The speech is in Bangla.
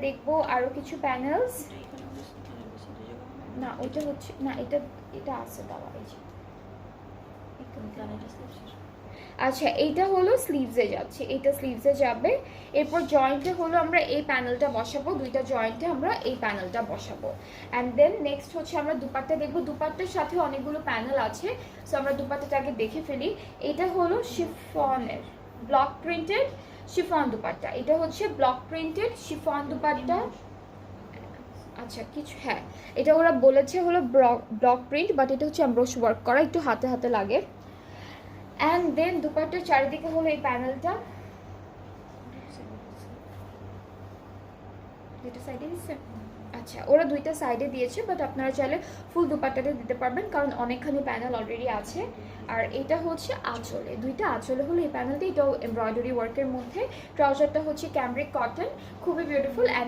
দেখবো আরো কিছু প্যানেলস। না ওইটা হচ্ছে না, এটা এটা আছে দেওয়া এই যে। আচ্ছা এইটা হলো স্লিভসে যাচ্ছে, এইটা স্লিভসে যাবে। এরপর জয়েন্টে হলো আমরা এই প্যানেলটা বসাবো, দুইটা জয়েন্টে আমরা এই প্যানেলটা বসাবো। অ্যান্ড দেন নেক্সট হচ্ছে আমরা দুপাট্টা দেখবো। দুপাট্টার সাথে অনেকগুলো প্যানেল আছে, সো আমরা দুপাট্টাটা আগে দেখে ফেলি। এটা হলো শিফনের ব্লক প্রিন্টেড শিফন দুপাট্টা, এটা হচ্ছে ব্লক প্রিন্টেড শিফন দুপাট্টা। আচ্ছা কিছু হ্যাঁ, এটা ওরা বলেছে হলো ব্লক প্রিন্ট, বাট এটা হচ্ছে এমব্রয়ডারি ওয়ার্ক করা, একটু হাতে হাতে লাগে। অ্যান্ড দেন দুপাট্টার চারিদিকে হলো এই প্যানেলটা, দুইটা সাইডে দিচ্ছে। আচ্ছা ওরা দুইটা সাইডে দিয়েছে, বাট আপনারা চাইলে ফুল দুপাট্টাতে দিতে পারবেন, কারণ অনেকখানি প্যানেল অলরেডি আছে। আর এটা হচ্ছে আঁচলে, দুইটা আঁচলে হলো এই প্যানেলটা, এটাও এমব্রয়ডারি ওয়ার্কের মধ্যে। ট্রাউজারটা হচ্ছে ক্যামব্রিক কটন, খুবই বিউটিফুল।